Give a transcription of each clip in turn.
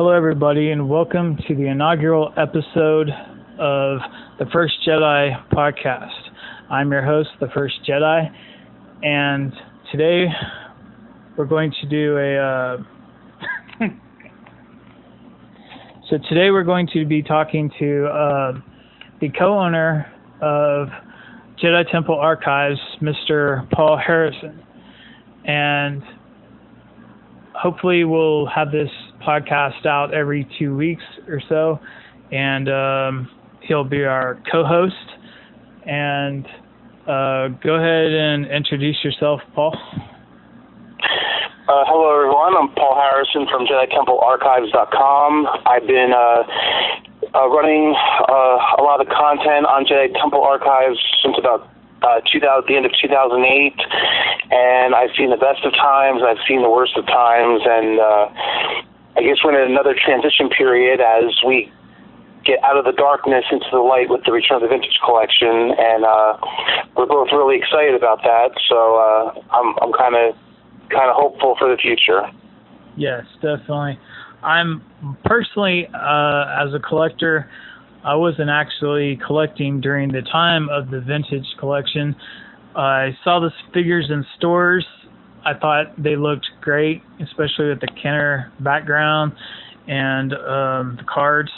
Hello, everybody, and welcome to the inaugural episode of the First Jedi podcast. I'm your host, the First Jedi, and today we're going to do today we're going to be talking to the co-owner of Jedi Temple Archives, Mr. Paul Harrison, and hopefully we'll have this podcast out every 2 weeks or so, and he'll be our co-host. And go ahead and introduce yourself, Paul. Hello, everyone. I'm Paul Harrison from JediTempleArchives.com. I've been running a lot of content on Jedi Temple Archives since about the end of 2008, and I've seen the best of times, I've seen the worst of times, and I guess we're in another transition period as we get out of the darkness into the light with the Return of the Vintage collection, and we're both really excited about that, so I'm kind of hopeful for the future. Yes, definitely. I'm personally, as a collector, I wasn't actually collecting during the time of the vintage collection. I saw the figures in stores. I thought they looked great, especially with the Kenner background and the cards.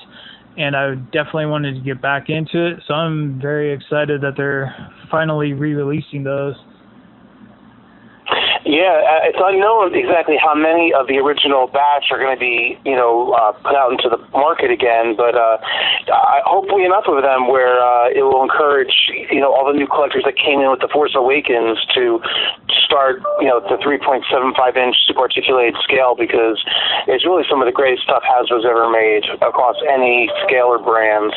And I definitely wanted to get back into it. So I'm very excited that they're finally re-releasing those. Yeah, it's unknown exactly how many of the original batch are going to be, put out into the market again, but hopefully enough of them where it will encourage, all the new collectors that came in with the Force Awakens to start, the 3.75-inch super articulated scale, because it's really some of the greatest stuff Hasbro's ever made across any scale or brands.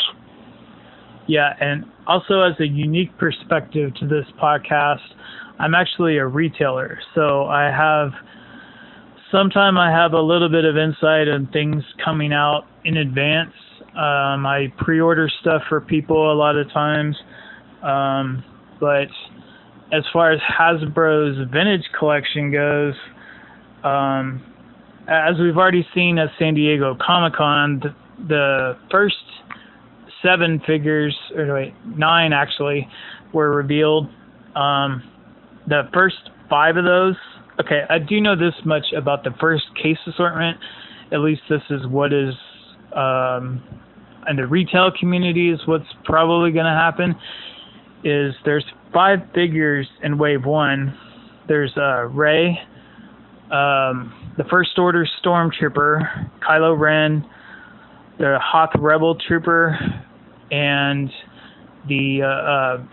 Yeah, and also as a unique perspective to this podcast, I'm actually a retailer, so I have a little bit of insight on things coming out in advance. I pre-order stuff for people a lot of times, but as far as Hasbro's vintage collection goes, as we've already seen at San Diego Comic-Con, the first 9 actually, were revealed. The first 5 of those, okay, I do know this much about the first case assortment, at least this is what is, in the retail community is what's probably going to happen, is there's 5 figures in Wave 1. There's Rey, the First Order Stormtrooper, Kylo Ren, the Hoth Rebel Trooper, and the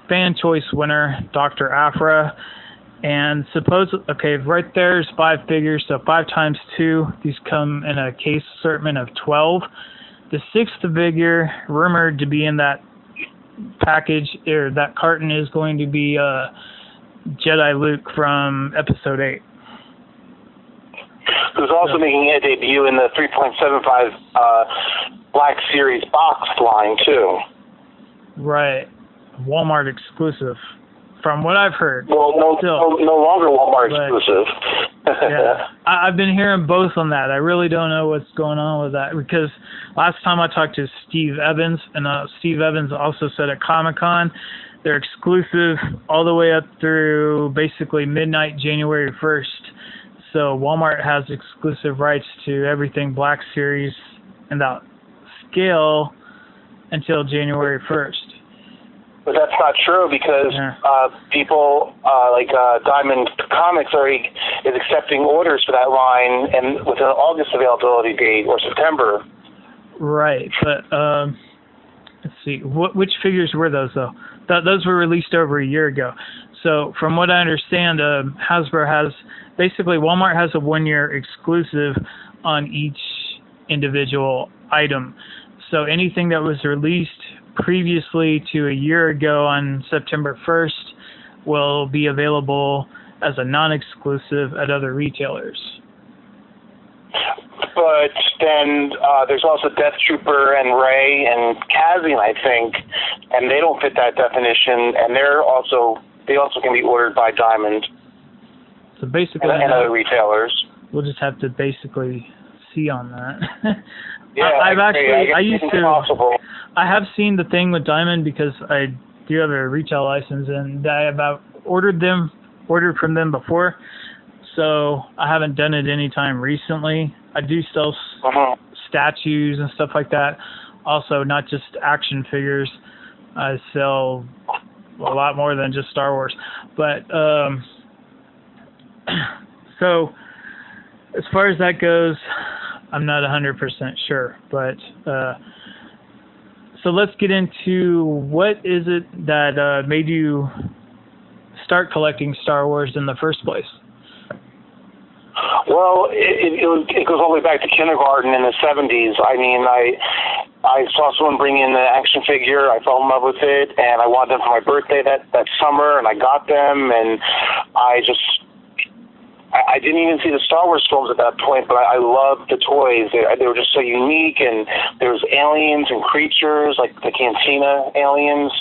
fan choice winner, Dr. Aphra. And right there's 5 figures, so 5 times 2. These come in a case assortment of 12. The 6th figure, rumored to be in that package, or that carton, is going to be Jedi Luke from Episode 8. Who's also making a debut in the 3.75 Black Series box line, too. Right. Walmart exclusive, from what I've heard. Well, no longer Walmart exclusive. Yeah, I've been hearing both on that. I really don't know what's going on with that, because last time I talked to Steve Evans, and Steve Evans also said at Comic-Con, they're exclusive all the way up through basically midnight January 1st. So Walmart has exclusive rights to everything Black Series and that scale until January 1st. But that's not true, because people like Diamond Comics is accepting orders for that line, and with an August availability date or September. Right, but let's see, which figures were those though? Those were released over a year ago. So from what I understand, Hasbro has Walmart has a 1-year exclusive on each individual item. So anything that was released previously to a year ago on September 1st will be available as a non-exclusive at other retailers. But then there's also Death Trooper and Rey and Cassian, I think, and they don't fit that definition, and they also can be ordered by Diamond. So basically, and other retailers. We'll just have to basically see on that. Yeah, I have seen the thing with Diamond because I do have a retail license, and I have ordered from them before, so I haven't done it any time recently. I do sell statues and stuff like that. Also, not just action figures. I sell a lot more than just Star Wars. But so as far as that goes, I'm not 100% sure. But so let's get into what is it that made you start collecting Star Wars in the first place? Well, it goes all the way back to kindergarten in the 70s. I mean, I saw someone bring in an action figure. I fell in love with it, and I wanted them for my birthday that summer, and I got them, and I didn't even see the Star Wars films at that point, but I loved the toys. They were just so unique, and there was aliens and creatures, like the Cantina aliens,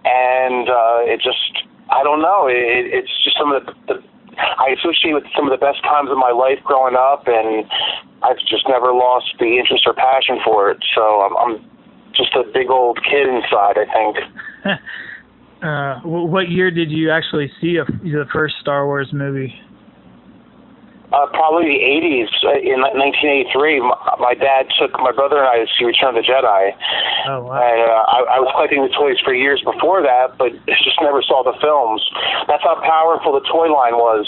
and I don't know, it's just some of the I associate with some of the best times of my life growing up, and I've just never lost the interest or passion for it. So I'm just a big old kid inside, I think. What year did you actually see the first Star Wars movie? Probably the 80s. In 1983, my dad took my brother and I to see Return of the Jedi. Oh, wow. And I was collecting the toys for years before that, but just never saw the films. That's how powerful the toy line was,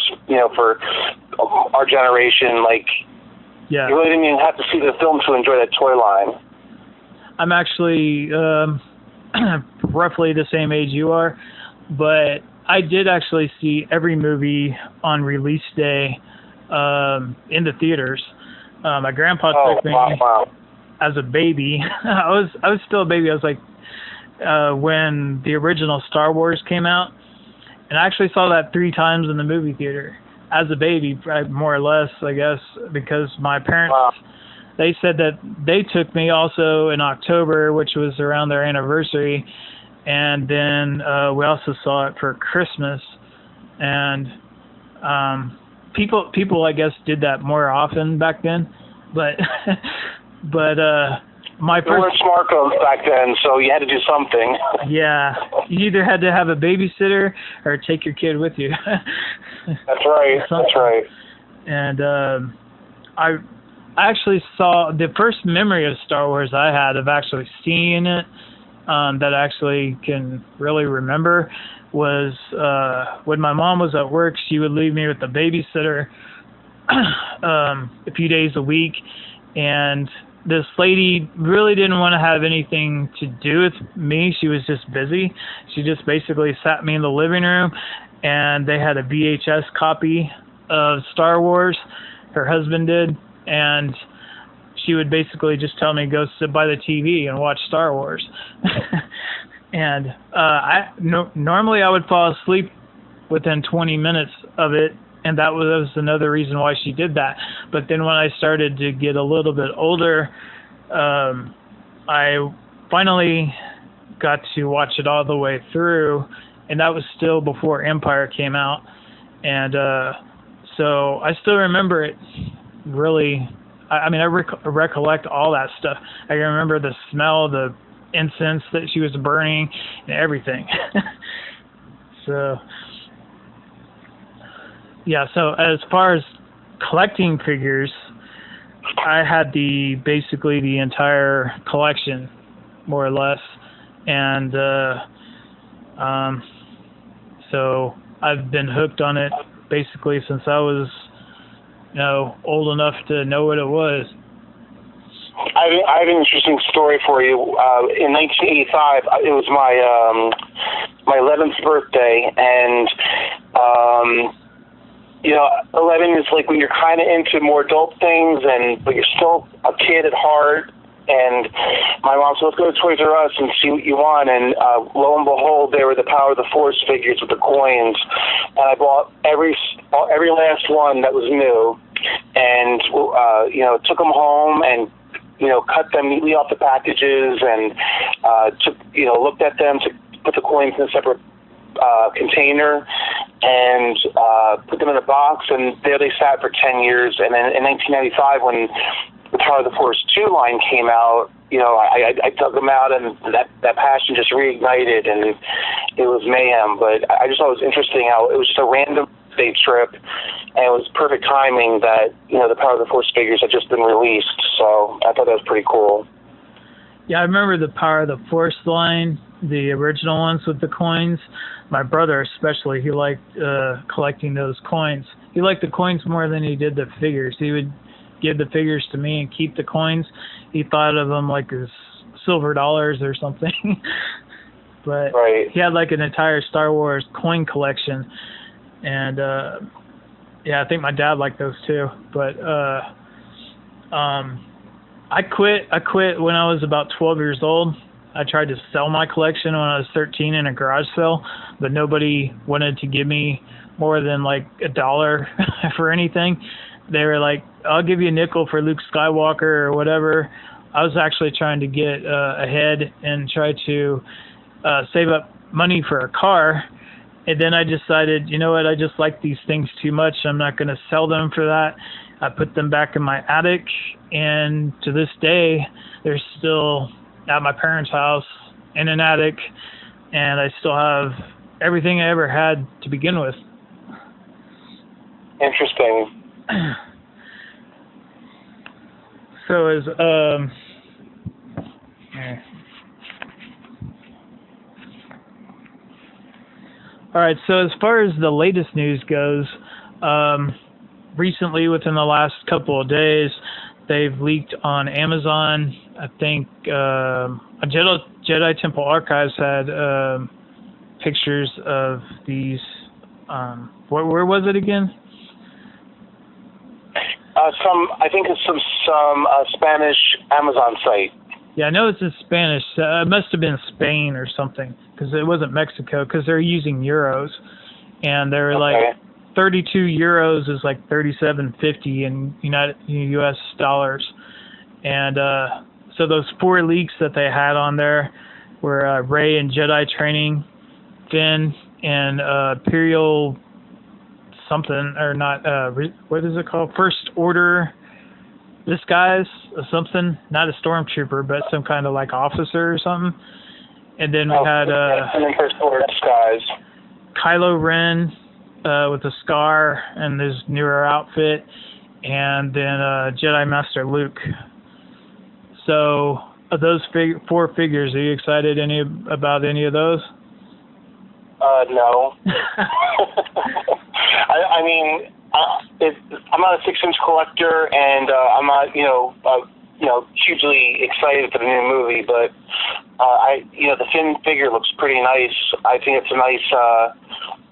for our generation. Like, you really didn't even have to see the film to enjoy that toy line. I'm actually roughly the same age you are, but I did actually see every movie on release day in the theaters. My grandpa took me as a baby. I was still a baby. I was like when the original Star Wars came out, and I actually saw that 3 times in the movie theater as a baby, more or less, I guess, because my parents they said that they took me also in October, which was around their anniversary, and then we also saw it for Christmas, and People, I guess, did that more often back then, but my first. There weren't smartphones back then, so you had to do something. Yeah, you either had to have a babysitter or take your kid with you. That's right. That's right. And I actually saw the first memory of Star Wars I had of actually seeing it that I actually can really remember was when my mom was at work. She would leave me with the babysitter a few days a week, and this lady really didn't want to have anything to do with me. She was just busy. She just basically sat me in the living room, and they had a VHS copy of Star Wars, her husband did, and she would basically just tell me, go sit by the TV and watch Star Wars. And normally I would fall asleep within 20 minutes of it, and that was another reason why she did that. But then when I started to get a little bit older, I finally got to watch it all the way through, and that was still before Empire came out. And so I still remember it really. I mean, I recollect all that stuff. I can remember the smell, the incense that she was burning, and everything. So, yeah. So as far as collecting figures, I had basically the entire collection, more or less, and so I've been hooked on it basically since I was, old enough to know what it was. I have an interesting story for you. In 1985, it was my 11th birthday, and 11 is like when you're kind of into more adult things, but you're still a kid at heart. And my mom said, let's go to Toys R Us and see what you want. And lo and behold, they were the Power of the Force figures with the coins. And I bought every last one that was new, and took them home and cut them neatly off the packages, and looked at them to put the coins in a separate container, and put them in a box, and there they sat for 10 years. And then in 1995, when the Power of the Force 2 line came out, I dug them out, and that passion just reignited, and it was mayhem. But I just thought it was interesting how it was just a random day trip, and it was perfect timing that, the Power of the Force figures had just been released. So I thought that was pretty cool. Yeah, I remember the Power of the Force line, the original ones with the coins. My brother especially, he liked collecting those coins. He liked the coins more than he did the figures. He would give the figures to me and keep the coins. He thought of them like as silver dollars or something. But right. He had like an entire Star Wars coin collection. And I think my dad liked those too. But I quit when I was about 12 years old. I tried to sell my collection when I was 13 in a garage sale, but nobody wanted to give me more than like $1 for anything. They were like, I'll give you a nickel for Luke Skywalker or whatever. I was actually trying to get ahead and try to save up money for a car. And then I decided, you know what, I just like these things too much. I'm not going to sell them for that. I put them back in my attic, and to this day, they're still at my parents' house in an attic, and I still have everything I ever had to begin with. Interesting. So as all right, so as far as the latest news goes, recently within the last couple of days, they've leaked on Amazon. I think Jedi Temple Archives had pictures of these. Where was it again? I think it's some Spanish Amazon site. Yeah, I know it's in Spanish. It must have been Spain or something, because it wasn't Mexico, because they're using euros, and they're like 32 euros is like 37.50 in U.S. dollars, and so those 4 leaks that they had on there were Rey and Jedi training, Finn and Imperial something, or not, what is it called? First Order disguise or something, not a stormtrooper, but some kind of like officer or something. And then we had First Order disguise. Kylo Ren with a scar and his newer outfit, and then Jedi Master Luke. So those 4 figures, are you excited about any of those? No. I mean, I'm not a 6-inch collector, and I'm not, hugely excited for the new movie. But the Finn figure looks pretty nice. I think it's a nice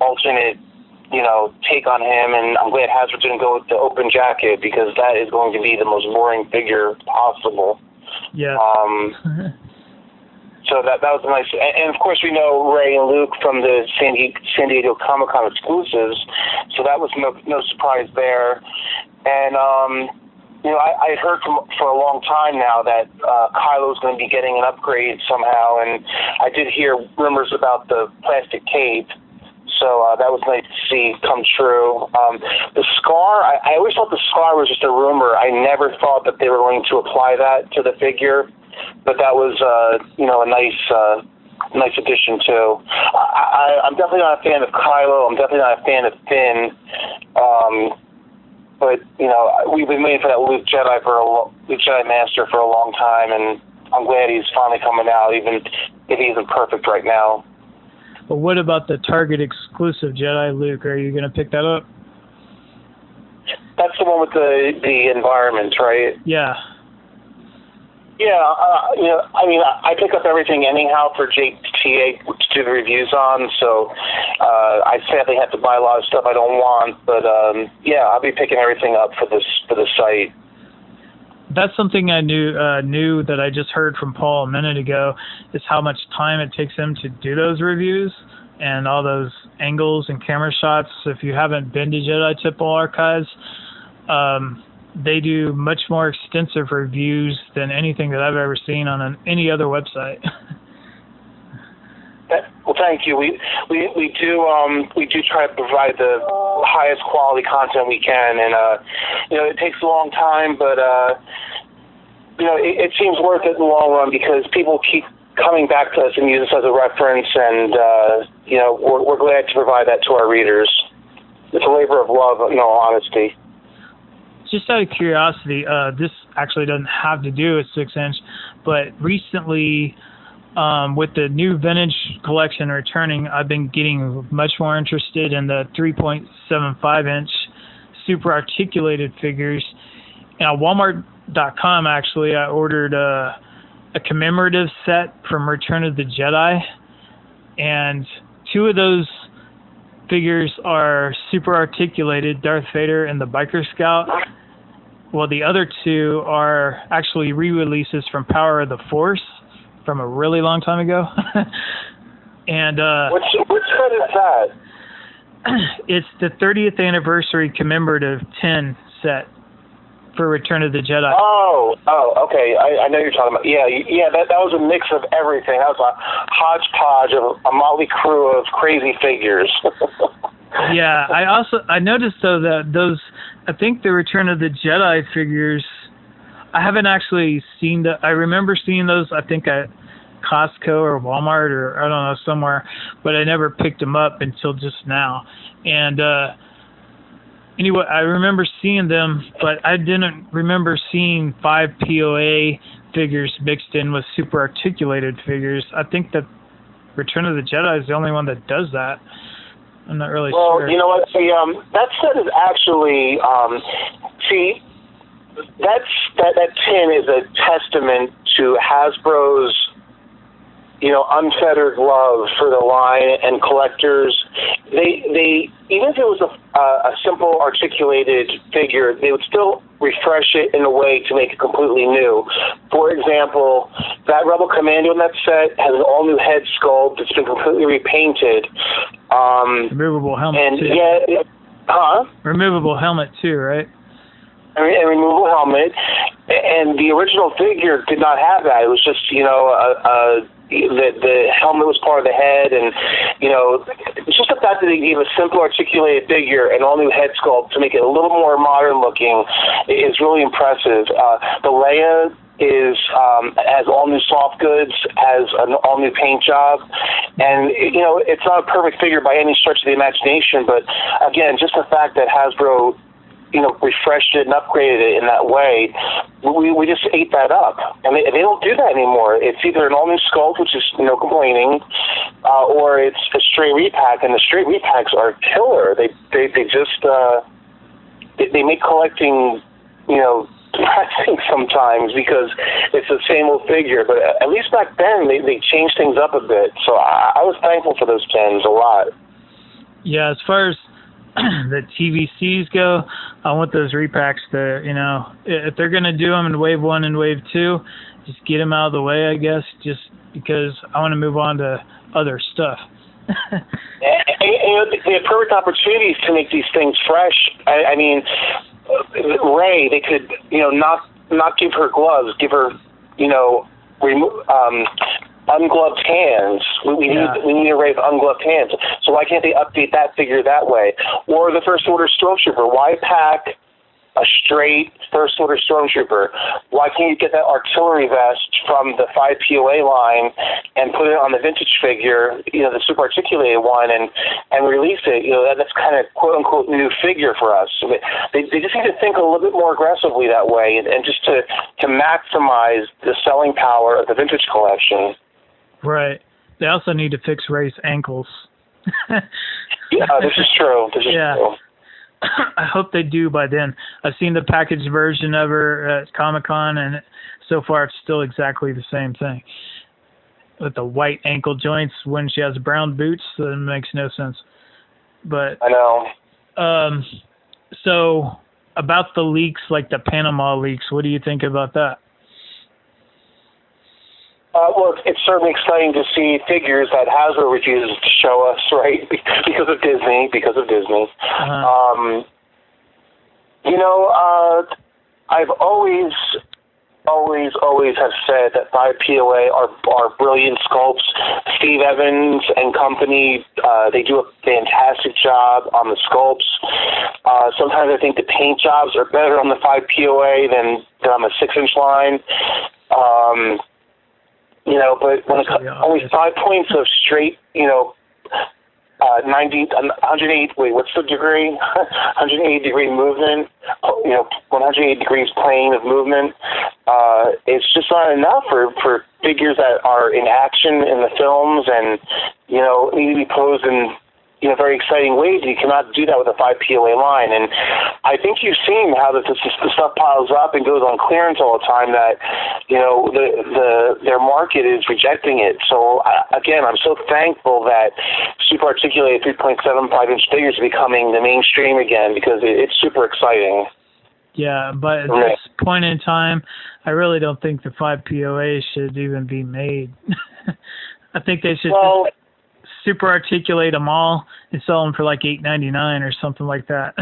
alternate, take on him, and I'm glad Hasbro didn't go with the open jacket, because that is going to be the most boring figure possible. Yeah. So that was a nice, and of course we know Rey and Luke from the San Diego Comic-Con exclusives, so that was no surprise there. And I had heard for a long time now that Kylo's going to be getting an upgrade somehow, and I did hear rumors about the plastic cape, so that was nice to see come true. The scar, I always thought the scar was just a rumor. I never thought that they were going to apply that to the figure. But that was, a nice addition too. I'm definitely not a fan of Kylo. I'm definitely not a fan of Finn. But we've been waiting for that Luke Jedi Master for a long time, and I'm glad he's finally coming out, even if he isn't perfect right now. But what about the Target exclusive Jedi Luke? Are you going to pick that up? That's the one with the environment, right? Yeah. Yeah, I pick up everything anyhow for JTA to do the reviews on, so I sadly have to buy a lot of stuff I don't want, but I'll be picking everything up for the site. That's something I knew that I just heard from Paul a minute ago, is how much time it takes him to do those reviews and all those angles and camera shots. If you haven't been to Jedi Temple Archives, they do much more extensive reviews than anything that I've ever seen on any other website. Well, thank you. We do try to provide the highest quality content we can, and it takes a long time, but it seems worth it in the long run because people keep coming back to us and use us as a reference, and we're glad to provide that to our readers. It's a labor of love, in all honesty. Just out of curiosity, this actually doesn't have to do with 6-inch, but recently, with the new vintage collection returning, I've been getting much more interested in the 3.75-inch super articulated figures. And on Walmart.com, actually, I ordered a commemorative set from Return of the Jedi, and 2 of those figures are super articulated, Darth Vader and the Biker Scout. Well, the other 2 are actually re-releases from Power of the Force from a really long time ago. And which set is that? It's the 30th anniversary commemorative 10 set for Return of the Jedi. Oh, okay. I know you're talking about. Yeah. That was a mix of everything. That was a hodgepodge of a motley crew of crazy figures. Yeah, I noticed though that those, I think the Return of the Jedi figures, I haven't actually seen I remember seeing those, I think at Costco or Walmart or I don't know, somewhere, but I never picked them up until just now. And anyway, I remember seeing them, but I didn't remember seeing 5 POA figures mixed in with super articulated figures. I think that Return of the Jedi is the only one that does that. I'm not really sure. Well, you know what? That set is actually, that tin is a testament to Hasbro's, unfettered love for the line and collectors. They even if it was a simple articulated figure, they would still refresh it in a way to make it completely new. For example, that Rebel Commando in that set has an all new head sculpt. It's been completely repainted. Removable helmet too. Removable helmet too, right? A removable helmet, and the original figure did not have that. It was just, the helmet was part of the head, and just the fact that they gave a simple articulated figure an all new head sculpt to make it a little more modern looking is really impressive. The Leia has all new soft goods, has an all new paint job, and it's not a perfect figure by any stretch of the imagination, but again, just the fact that Hasbro refreshed it and upgraded it in that way, we just ate that up. And they don't do that anymore. It's either an all-new sculpt, which is no complaining, or it's a straight repack, and the straight repacks are killer. They just they make collecting, depressing sometimes because it's the same old figure. But at least back then, they changed things up a bit. So I was thankful for those tins a lot. Yeah, as far as the TVCs go, I want those repacks to, if they're going to do them in Wave 1 and Wave 2, just get them out of the way, I guess, just because I want to move on to other stuff. They have perfect opportunities to make these things fresh. I mean, Rey, they could, not give her gloves, give her, ungloved hands. We need a Rey of ungloved hands. So why can't they update that figure that way? Or the First Order Stormtrooper. Why pack a straight First Order Stormtrooper? Why can't you get that artillery vest from the 5 POA line and put it on the vintage figure, the super articulated one, and release it? That's kind of quote-unquote new figure for us. They just need to think a little bit more aggressively that way and just to maximize the selling power of the vintage collection. Right. They also need to fix Rey's ankles. Yeah, this is true. True. I hope they do by then. I've seen the packaged version of her at Comic-Con, and so far it's still exactly the same thing. With the white ankle joints when she has brown boots, so it makes no sense. But I know. So about the leaks, like the Panama leaks, what do you think about that? Well, it's certainly exciting to see figures that Hasbro refuses to show us, right? Because of Disney. I've always always have said that 5POA are brilliant sculpts. Steve Evans and company, they do a fantastic job on the sculpts. Sometimes I think the paint jobs are better on the 5POA than on the 6-inch line. But when it comes, only 5 points of straight, 108, what's the degree? 180 degree movement, 180 degrees plane of movement. It's just not enough for figures that are in action in the films and, need to be posed in, very exciting ways. You cannot do that with a 5POA line. And I think you've seen how the stuff piles up and goes on clearance all the time that, their market is rejecting it. So, again, I'm so thankful that super articulated 3.75-inch figures are becoming the mainstream again because it's super exciting. Yeah, but at this point in time, I really don't think the 5POA should even be made. I think they should just super articulate them all and sell them for like $8.99 or something like that.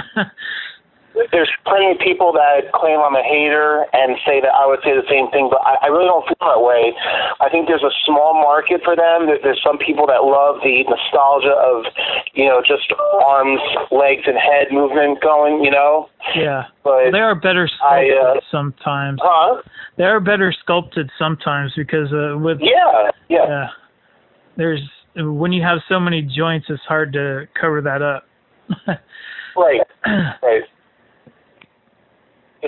There's plenty of people that claim I'm a hater and say that I would say the same thing, but I really don't feel that way. I think there's a small market for them. There's some people that love the nostalgia of, just arms, legs, and head movement going, Yeah. But they are better sculpted sometimes. Huh? They are better sculpted sometimes because with... Yeah. There's... When you have so many joints, it's hard to cover that up. Right.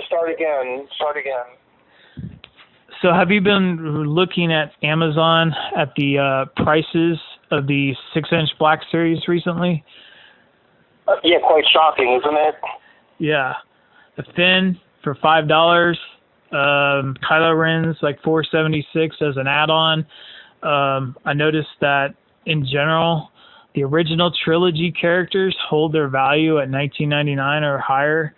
Start again. So have you been looking at Amazon at the prices of the 6-inch Black Series recently? Yeah, quite shocking, isn't it? Yeah. The Finn for $5. Kylo Ren's like $4.76 as an add-on. I noticed that in general, the original trilogy characters hold their value at $19.99 or higher.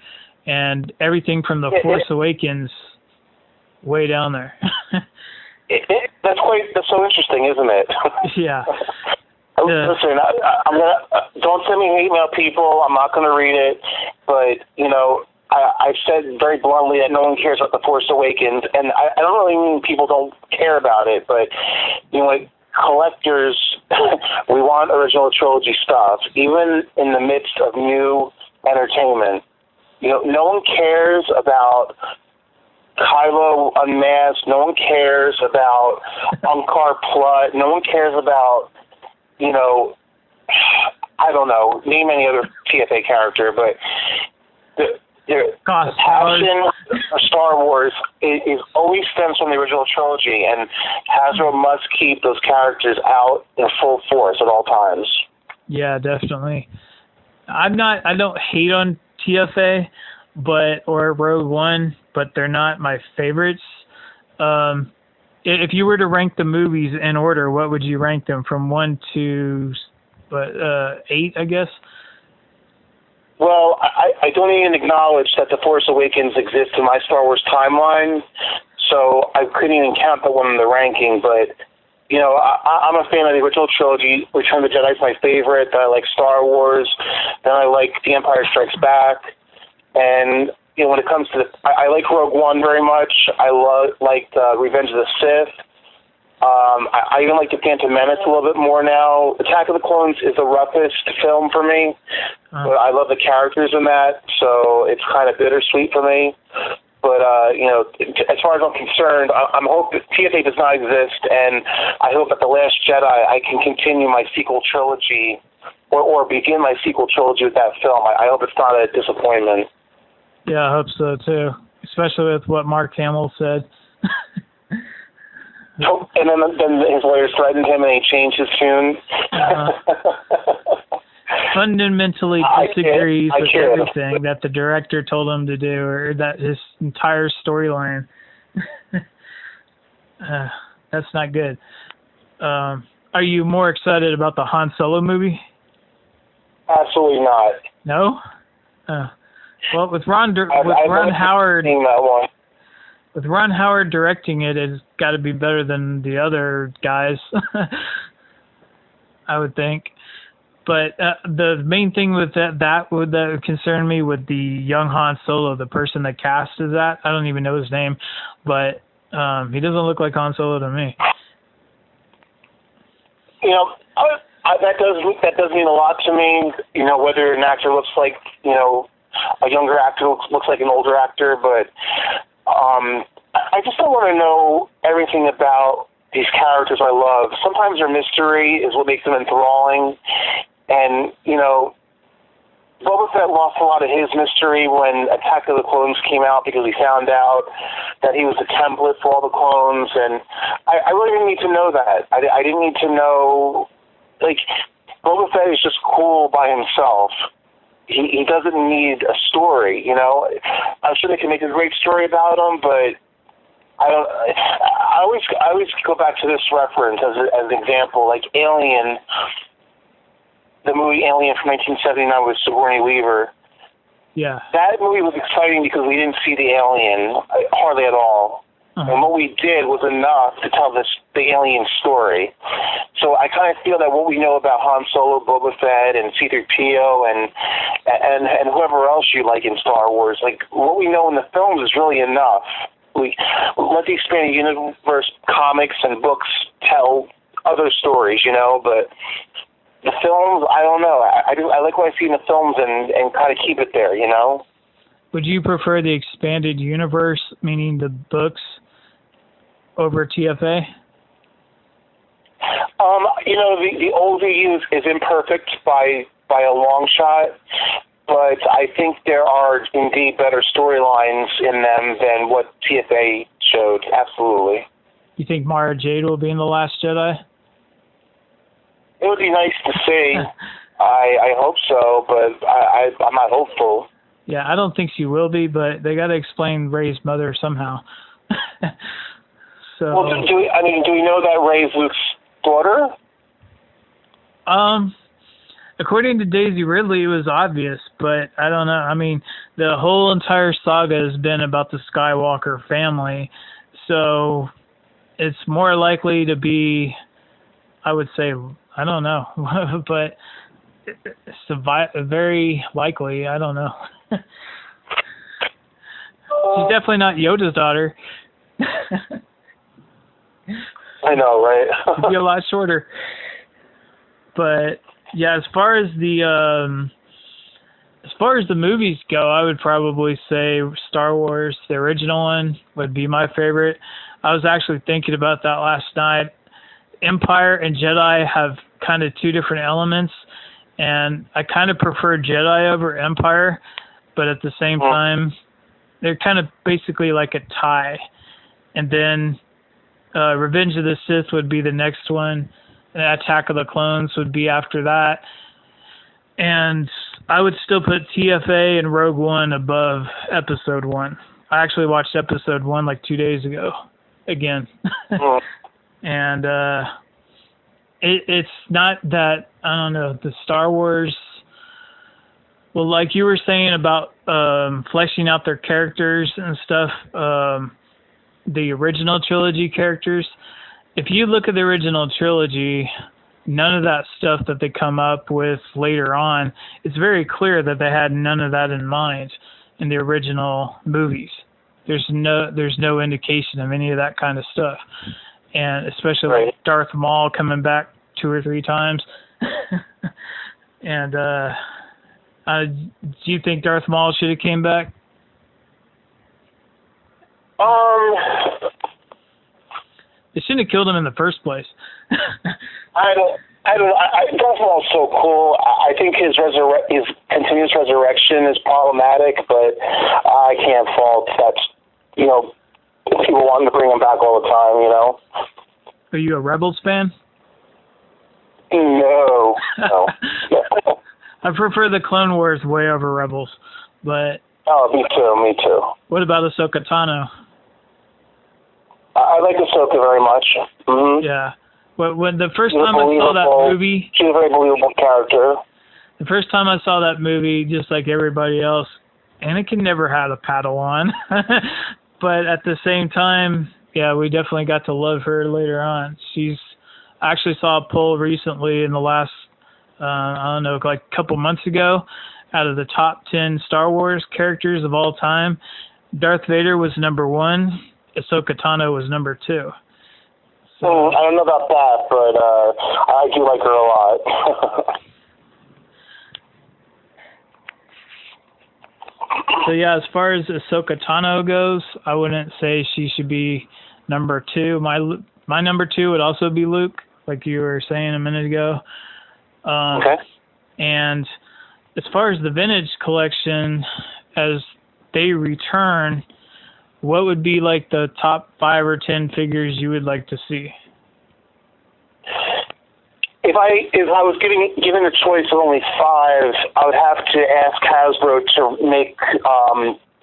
And everything from The Force Awakens way down there. That's so interesting, isn't it? Yeah. Listen, I'm gonna don't send me an email, people. I'm not gonna read it, but I've said very bluntly that no one cares about The Force Awakens, and I don't really mean people don't care about it, but collectors, we want original trilogy stuff, even in the midst of new entertainment. No one cares about Kylo unmasked. No one cares about Unkar Plutt. No one cares about, I don't know, name any other TFA character, but the passion for Star Wars is always stems from the original trilogy, and Hasbro must keep those characters out in full force at all times. Yeah, definitely. I don't hate on TFA, or Rogue One, but they're not my favorites. If you were to rank the movies in order, what would you rank them from 1 to 8, I guess? Well, I don't even acknowledge that The Force Awakens exists in my Star Wars timeline, so I couldn't even count that one in the ranking, but I'm a fan of the original trilogy. Return of the Jedi is my favorite. Then I like Star Wars. Then I like The Empire Strikes Back. And, when it comes to I like Rogue One very much. I liked Revenge of the Sith. I even like The Phantom Menace a little bit more now. Attack of the Clones is the roughest film for me. But I love the characters in that, so it's kind of bittersweet for me. But, as far as I'm concerned, I'm hoping TFA does not exist, and I hope at The Last Jedi I can continue my sequel trilogy or begin my sequel trilogy with that film. I hope it's not a disappointment. Yeah, I hope so, too, especially with what Mark Hamill said. And then his lawyers threatened him, and he changed his tune. Fundamentally disagrees with everything that the director told him to do, or that his entire storyline. That's not good. Are you more excited about the Han Solo movie? Absolutely not. No? Well, with Ron Howard, with Ron Howard directing it, it's got to be better than the other guys. I would think. But the main thing with that would concern me with the young Han Solo, the person that casted that, I don't even know his name, but He doesn't look like Han Solo to me. You know, that does mean a lot to me. You know, whether an actor looks like, you know, a younger actor looks like an older actor, but I just don't want to know everything about these characters I love. Sometimes their mystery is what makes them enthralling, and, you know, Boba Fett lost a lot of his mystery when Attack of the Clones came out because he found out that he was the template for all the clones, and I really didn't need to know that. I didn't need to know, like, Boba Fett is just cool by himself. He doesn't need a story, you know. I'm sure they can make a great story about him, but I always go back to this reference as an example, like Alien. The movie Alien from 1979 with Sigourney Weaver. Yeah. That movie was exciting because we didn't see the alien hardly at all. Uh-huh. And what we did was enough to tell the alien story. So I kind of feel that what we know about Han Solo, Boba Fett, and C-3PO, and whoever else you like in Star Wars, like what we know in the films is really enough. We let the expanded universe comics and books tell other stories, you know, but the films, I don't know. I like what I see in the films and kind of keep it there, you know? Would you prefer the expanded universe, meaning the books, over TFA? You know, the old VU is imperfect by a long shot, but I think there are indeed better storylines in them than what TFA showed, absolutely. You think Mara Jade will be in The Last Jedi? It would be nice to see. I hope so, but I'm not hopeful. Yeah, I don't think she will be, but they got to explain Rey's mother somehow. So. Well, do we know that Rey's Luke's daughter? According to Daisy Ridley, it was obvious, but I don't know. I mean, the whole entire saga has been about the Skywalker family, so it's more likely to be, I would say, I don't know, but it's very likely. I don't know. She's definitely not Yoda's daughter. I know, right? It'd be a lot shorter. But yeah, as far as the movies go, I would probably say Star Wars, the original one, would be my favorite. I was actually thinking about that last night. Empire and Jedi have kind of two different elements, and I kind of prefer Jedi over Empire, but at the same time, they're kind of basically like a tie. And then Revenge of the Sith would be the next one, and Attack of the Clones would be after that. And I would still put TFA and Rogue One above Episode 1. I actually watched Episode 1 like 2 days ago again. And it's not that, I don't know, the Star Wars, well, like you were saying about fleshing out their characters and stuff, the original trilogy characters, if you look at the original trilogy, none of that stuff that they come up with later on, it's very clear that they had none of that in mind in the original movies. There's no indication of any of that kind of stuff. And especially like Darth Maul coming back 2 or 3 times. And do you think Darth Maul should have came back? They shouldn't have killed him in the first place. I don't. Darth Maul's so cool. I think his continuous resurrection is problematic, but I can't fault that. You know, people wanting to bring him back all the time. You know. Are you a Rebels fan? No. I prefer the Clone Wars way over Rebels, but. Oh, me too. What about Ahsoka Tano? I like Ahsoka very much. Mm-hmm. Yeah. When the first time I saw that movie, she's a very believable character. The first time I saw that movie, just like everybody else, Anakin never had a Padawan. But at the same time, yeah, we definitely got to love her later on. I actually saw a poll recently in the last, I don't know, like a couple months ago, out of the top 10 Star Wars characters of all time, Darth Vader was number 1, Ahsoka Tano was number 2. So, I don't know about that, but I do like her a lot. So yeah, as far as Ahsoka Tano goes, I wouldn't say she should be number 2. My number 2 would also be Luke, like you were saying a minute ago. Okay. And as far as the vintage collection, as they return, what would be like the top 5 or 10 figures you would like to see? If I was given a choice of only 5, I would have to ask Hasbro to make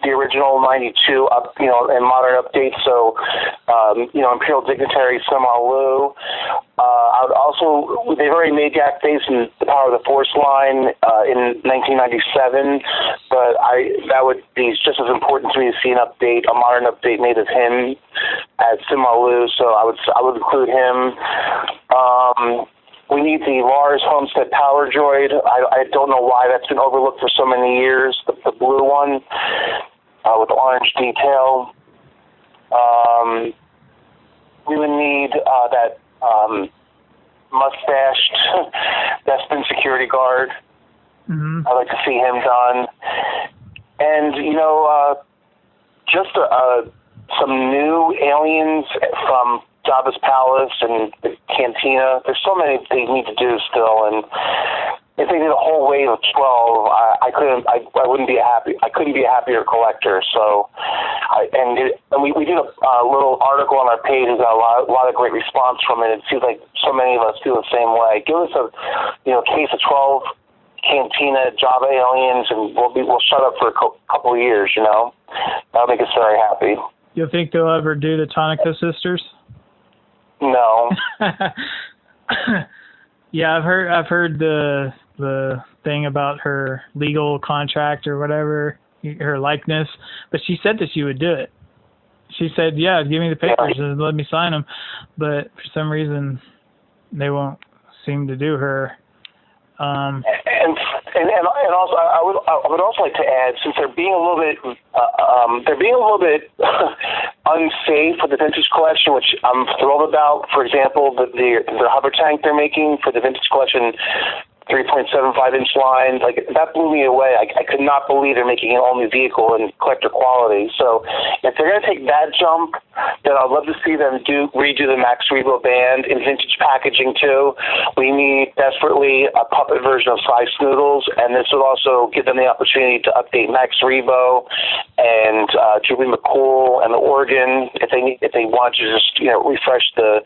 the original 92 up, and modern updates. So, Imperial Dignitary Sima Lu. I would also, they've already made Yak Base in the Power of the Force line in 1997, but that would be just as important to me to see a modern update made of him as Sima Lu. So I would include him. We need the Lars Homestead Power Droid. I don't know why that's been overlooked for so many years. The blue one with the orange detail. We would need that mustached Bespin security guard. Mm-hmm. I'd like to see him done. And, just some new aliens from Jabba's Palace and the Cantina. There's so many they need to do still, and if they did a whole wave of 12, I couldn't be a happier collector. So, we did a little article on our page and got a lot of great response from it. It seems like so many of us feel the same way. Give us a case of 12 Cantina Jabba aliens, and we'll shut up for a couple of years. That'll make us very happy. You think they'll ever do the Tonica sisters? No. Yeah, I've heard the thing about her legal contract or whatever, her likeness, but she said that she would do it. She said, "Yeah, give me the papers and let me sign them," but for some reason they won't seem to do her. And also, I would also like to add, since they're being a little bit unsafe for the vintage collection, which I'm thrilled about. For example, the hover tank they're making for the vintage collection 3.75-inch line, like that blew me away. I could not believe they're making an all-new vehicle in collector quality. So if they're going to take that jump, then I'd love to see them redo the Max Rebo band in vintage packaging too. We need desperately a puppet version of Cy Snoodles, and this would also give them the opportunity to update Max Rebo and Julie McCool and the organ if they want to just refresh the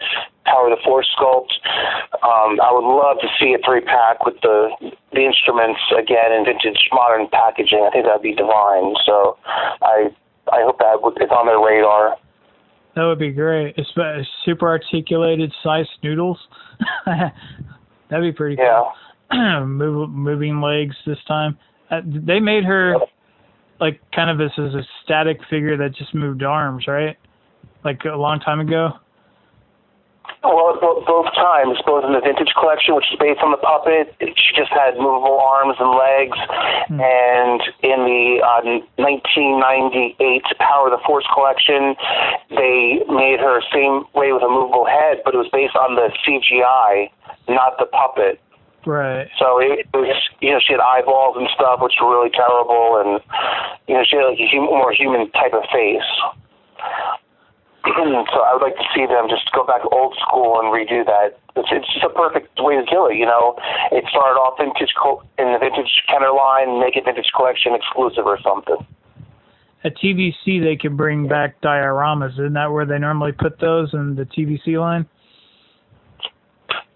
Power of the Force sculpt. I would love to see a 3-pack with the instruments again in vintage modern packaging. I think that'd be divine. So I hope that it's on their radar. That would be great. It's super articulated size noodles. That'd be pretty cool. Yeah. Moving legs this time. They made her like kind of this as a static figure that just moved arms, right? Like a long time ago. Well, both times, both in the vintage collection, which is based on the puppet, she just had movable arms and legs, and in the 1998 Power of the Force collection, they made her same way with a movable head, but it was based on the CGI, not the puppet. Right. So it was, she had eyeballs and stuff, which were really terrible, and she had like a more human type of face. So I would like to see them just go back old school and redo that. It's just a perfect way to do it, It started off vintage in the vintage Kenner line, make it vintage collection exclusive or something. At TVC, they could bring back dioramas. Isn't that where they normally put those in the TVC line?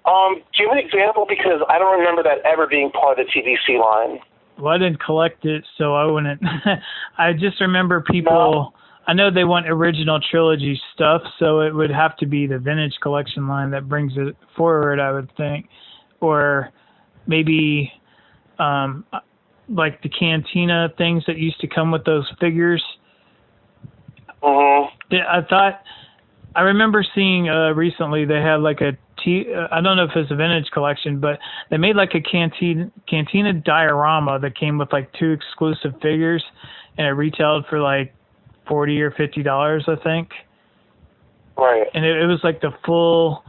Do you have an example? Because I don't remember that ever being part of the TVC line. Well, I didn't collect it, so I wouldn't. I just remember people... No. I know they want original trilogy stuff, so it would have to be the vintage collection line that brings it forward, I would think. Or maybe like the Cantina things that used to come with those figures. Mm-hmm. I remember seeing recently they had like I don't know if it's a vintage collection, but they made like a Cantina diorama that came with like 2 exclusive figures, and it retailed for like $40 or $50, I think. Right. And it was like a full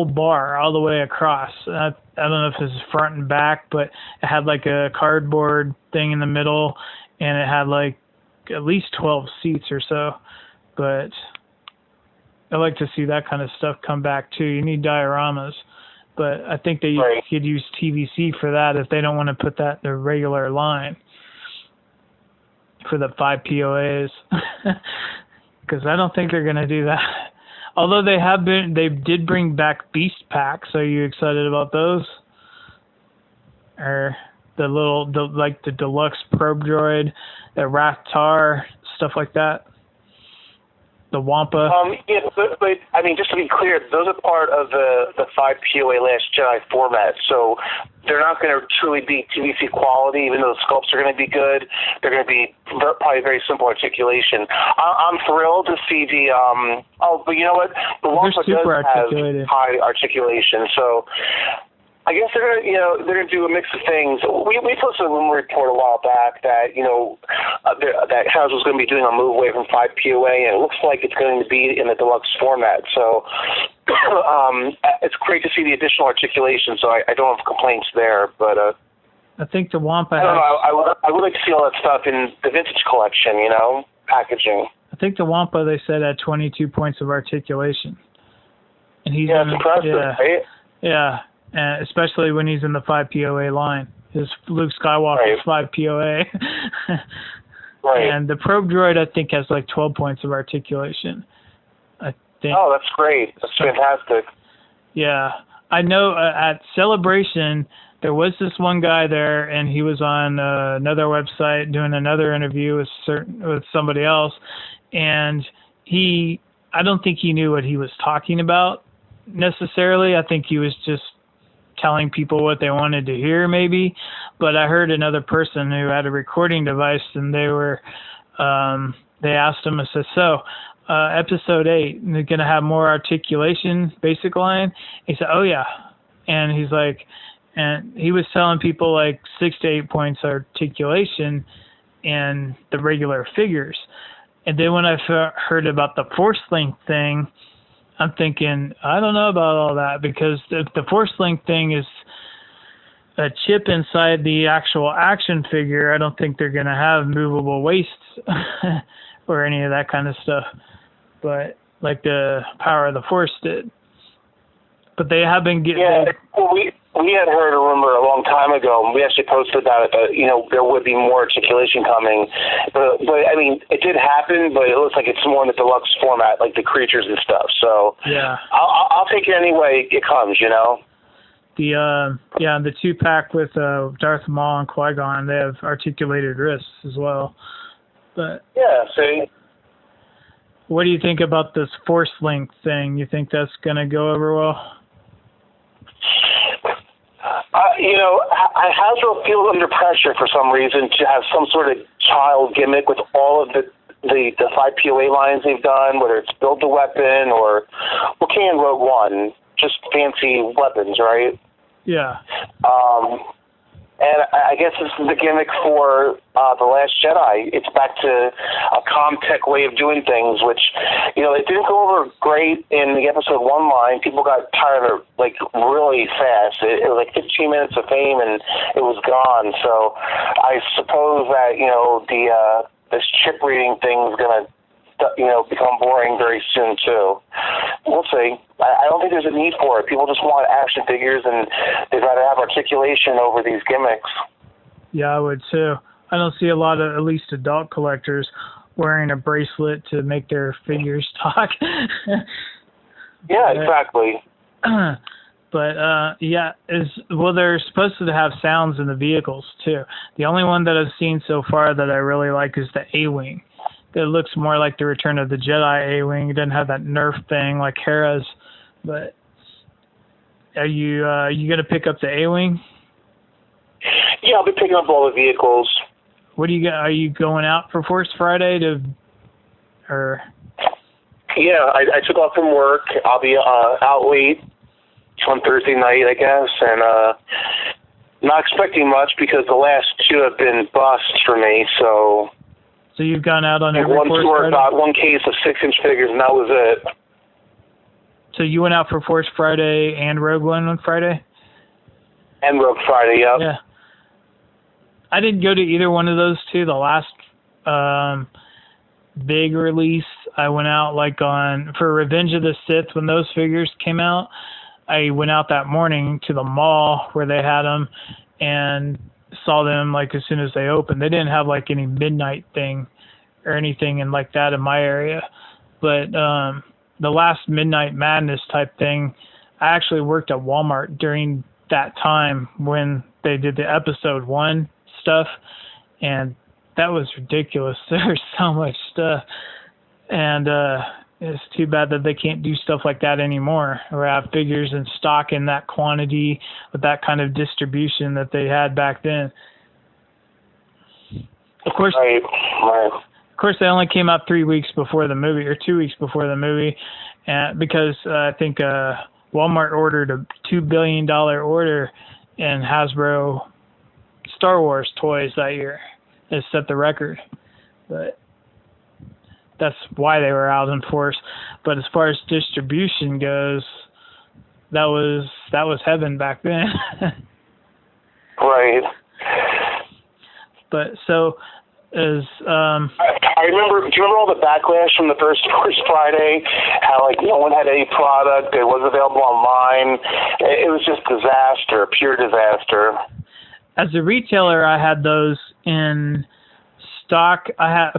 bar all the way across. I don't know if it was front and back, but it had like a cardboard thing in the middle, and it had like at least 12 seats or so. But I like to see that kind of stuff come back too. You need dioramas, but I think they could use TVC for that if they don't want to put that in the regular line for the 5 POAs, because I don't think they're going to do that. Although they did bring back Beast Packs. Are you excited about those? Or the deluxe probe droid, the Rathtar, stuff like that? The Wampa? Yeah, but I mean, just to be clear, those are part of the 5 POA Last Jedi format, so they're not going to truly be TVC quality, even though the sculpts are going to be good. They're going to be probably very simple articulation. I'm thrilled to see the but you know what? The Wampa does have high articulation, so I guess they're gonna do a mix of things. We posted a rumor report a while back that that House was going to be doing a move away from 5 POA, and it looks like it's going to be in the deluxe format. So it's great to see the additional articulation. So I don't have complaints there, but I think the Wampa. I don't know. I would like to see all that stuff in the vintage collection. Packaging. I think the Wampa, they said, had 22 points of articulation, and he's it's impressive, right? Yeah. Especially when he's in the 5 POA line. His Luke Skywalker's 5 POA. Right. And the probe droid, I think, has like 12 points of articulation. I think. Oh, that's great. That's fantastic. Yeah. I know at Celebration, there was this one guy there, and he was on another website doing another interview with somebody else. And I don't think he knew what he was talking about necessarily. I think he was just telling people what they wanted to hear, maybe. But I heard another person who had a recording device, and they asked him, I said, so episode 8, they're going to have more articulation, basic line? He said, oh yeah. And he's like, and he was telling people like 6 to 8 points articulation in the regular figures. And then when I heard about the Force Link thing, I'm thinking, I don't know about all that, because if the Force Link thing is a chip inside the actual action figure, I don't think they're going to have movable waists or any of that kind of stuff, but like the Power of the Force did. But they have been getting... Yeah, we had heard a rumor a long time ago, and we actually posted about it, that, there would be more articulation coming. But I mean, it did happen, but it looks like it's more in the deluxe format, like the creatures and stuff. So yeah, I'll take it any way it comes, The 2-pack with Darth Maul and Qui-Gon, they have articulated wrists as well. But yeah, see. What do you think about this Force Link thing? You think that's going to go over well? Hasbro feels under pressure for some reason to have some sort of child gimmick with all of the 5 POA lines they've done, whether it's Build the Weapon or in Rogue One, just fancy weapons, right? Yeah. And I guess this is the gimmick for The Last Jedi. It's back to a Comtech way of doing things, which, it didn't go over great in the episode 1 line. People got tired of it, really fast. It was like 15 minutes of fame, and it was gone. So I suppose that, this chip reading thing is going to, become boring very soon, too. We'll see. I don't think there's a need for it. People just want action figures, and they'd rather have articulation over these gimmicks. Yeah, I would, too. I don't see a lot of, at least adult collectors, wearing a bracelet to make their figures talk. Yeah, exactly. But, they're supposed to have sounds in the vehicles, too. The only one that I've seen so far that I really like is the A-Wing. It looks more like the Return of the Jedi A-Wing. It doesn't have that Nerf thing like Hera's. But are you going to pick up the A-Wing? Yeah, I'll be picking up all the vehicles. What do you got? Are you going out for Force Friday or? Yeah, I took off from work. I'll be out late on Thursday night, I guess, and not expecting much because the last 2 have been busts for me. So So you've gone out on every one Force store Friday? got one case of 6-inch figures, and that was it. So you went out for Force Friday and Rogue One on Friday? And Rogue Friday, yep. Yeah. I didn't go to either one of those two. The last big release, I went out for Revenge of the Sith when those figures came out. I went out that morning to the mall where they had them and saw them as soon as they opened. They didn't have any midnight thing or anything like that in my area. But the last Midnight Madness type thing, I actually worked at Walmart during that time when they did the episode 1 stuff, and that was ridiculous. There's so much stuff, and it's too bad that they can't do stuff like that anymore, or have figures in stock in that quantity with that kind of distribution that they had back then. Of course, right. Of course, they only came out 3 weeks before the movie, or 2 weeks before the movie, because I think Walmart ordered a $2 billion order in Hasbro Star Wars toys that year. It set the record, but that's why they were out in force. But as far as distribution goes, that was heaven back then. Right. But so is I remember. Do you remember all the backlash from the first Friday? How no one had any product. It wasn't available online. It was just disaster, pure disaster. As a retailer, I had those in stock. I had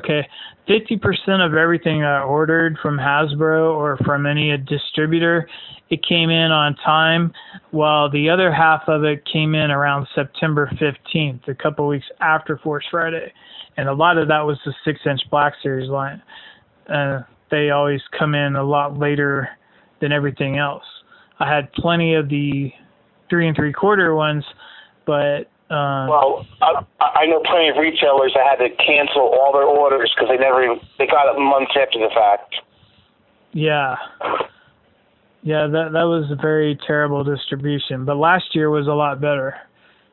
50% of everything I ordered from Hasbro or from any distributor, it came in on time, while the other half of it came in around September 15th, a couple weeks after Force Friday. And a lot of that was the 6-inch Black Series line. They always come in a lot later than everything else. I had plenty of the 3 3/4 ones, but well, I know plenty of retailers that had to cancel all their orders because they got it months after the fact. Yeah. Yeah, that was a very terrible distribution. But last year was a lot better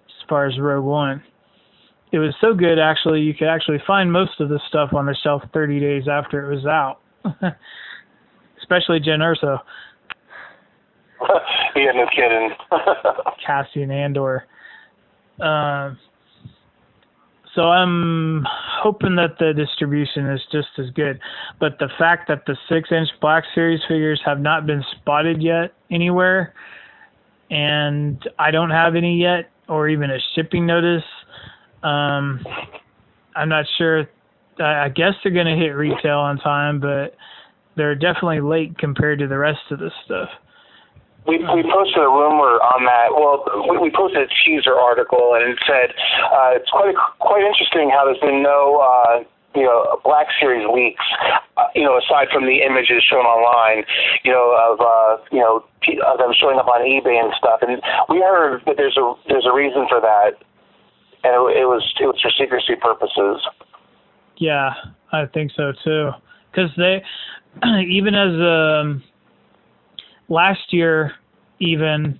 as far as Rogue One. It was so good, actually, you could actually find most of the stuff on the shelf 30 days after it was out. Especially Jen Erso. Yeah, no kidding. Cassian Andor. So I'm hoping that the distribution is just as good. But the fact that the 6-inch Black Series figures have not been spotted yet anywhere, and I don't have any yet, or even a shipping notice, I'm not sure. I guess they're going to hit retail on time, but they're definitely late compared to the rest of the stuff. We posted a rumor on that. Well, we posted a teaser article, and it said it's quite interesting how there's been no Black Series leaks, aside from the images shown online, of them showing up on eBay and stuff. And we heard that there's a reason for that, and it was for secrecy purposes. Yeah, I think so too, because they even as last year, even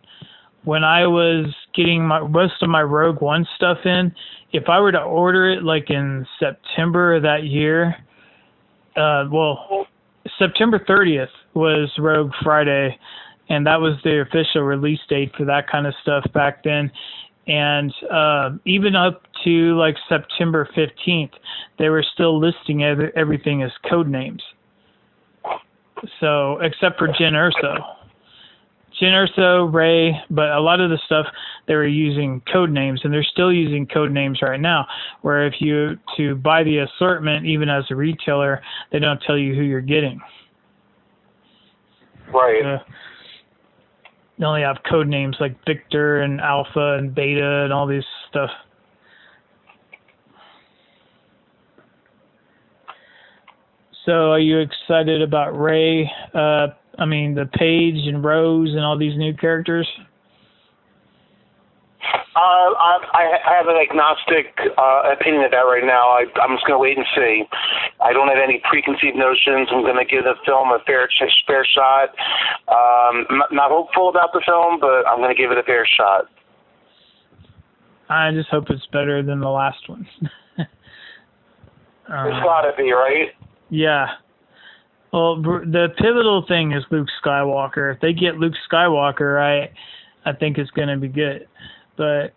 when I was getting most of my Rogue One stuff in, if I were to order it in September of that year, September 30th was Rogue Friday, and that was the official release date for that kind of stuff back then. And even up to September 15th, they were still listing everything as code names. So, except for Jen Erso, Rey, but a lot of the stuff they were using code names, and they're still using code names right now, where if you to buy the assortment, even as a retailer, they don't tell you who you're getting. Right. They only have code names like Victor and Alpha and Beta and all these stuff. So are you excited about Rey? The Paige and Rose and all these new characters? I have an agnostic opinion of that right now. I'm just going to wait and see. I don't have any preconceived notions. I'm going to give the film a fair shot. Not hopeful about the film, but I'm going to give it a fair shot. I just hope it's better than the last one. It's got to be, right? Yeah. Well, the pivotal thing is Luke Skywalker. If they get Luke Skywalker right, I think it's going to be good. But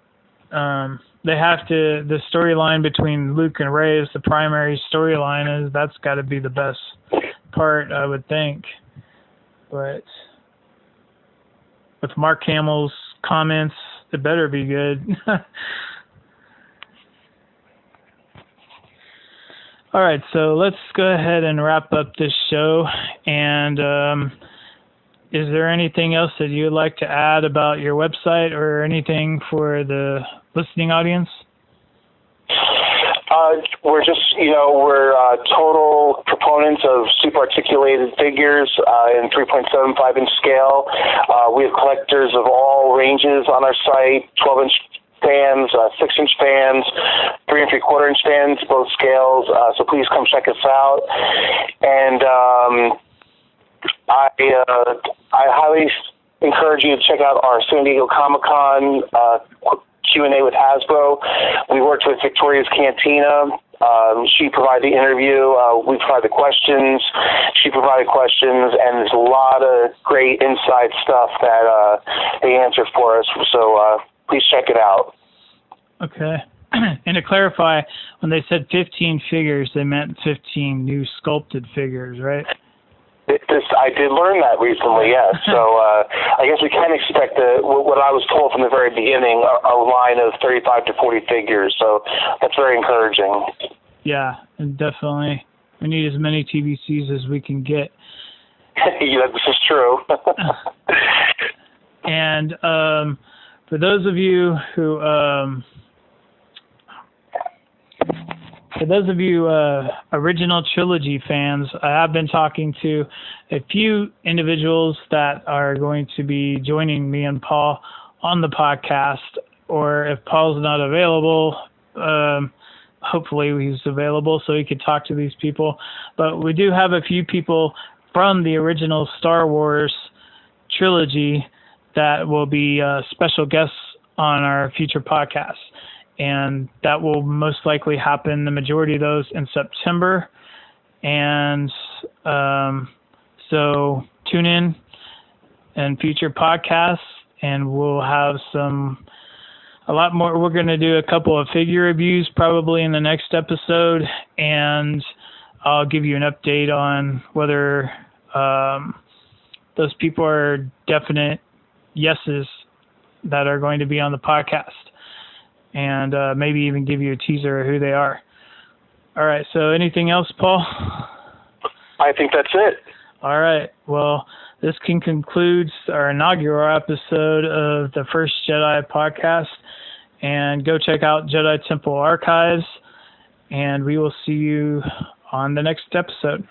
they have to. The storyline between Luke and Rey is the primary storyline. That's got to be the best part, I would think. But with Mark Hamill's comments, it better be good. All right, so let's go ahead and wrap up this show. And is there anything else that you would like to add about your website or anything for the listening audience? We're just, we're total proponents of super articulated figures in 3.75 inch scale. We have collectors of all ranges on our site, 12-inch fans, 6-inch fans, 3 3/4 inch fans, both scales. So please come check us out. And I highly encourage you to check out our San Diego Comic-Con Q&A with Hasbro. We worked with Victoria's Cantina. She provided the interview. We provided the questions. She provided questions, and there's a lot of great inside stuff that they answered for us. So please check it out. Okay. And to clarify, when they said 15 figures, they meant 15 new sculpted figures, right? I did learn that recently, yes. So I guess we can expect what I was told from the very beginning, a line of 35 to 40 figures. So that's very encouraging. Yeah, and definitely. We need as many TVCs as we can get. Yeah, this is true. And for those of you who... For those of you original trilogy fans, I have been talking to a few individuals that are going to be joining me and Paul on the podcast, or if Paul's not available, hopefully he's available so he could talk to these people. But we do have a few people from the original Star Wars trilogy that will be special guests on our future podcast. And that will most likely happen, the majority of those, in September. And so tune in and future podcasts, and we'll have a lot more. We're going to do a couple of figure reviews probably in the next episode, and I'll give you an update on whether those people are definite yeses that are going to be on the podcast. And maybe even give you a teaser of who they are. All right, so anything else, Paul? I think that's it. All right, well, this can conclude our inaugural episode of the First Jedi podcast. And go check out Jedi Temple Archives, and we will see you on the next episode.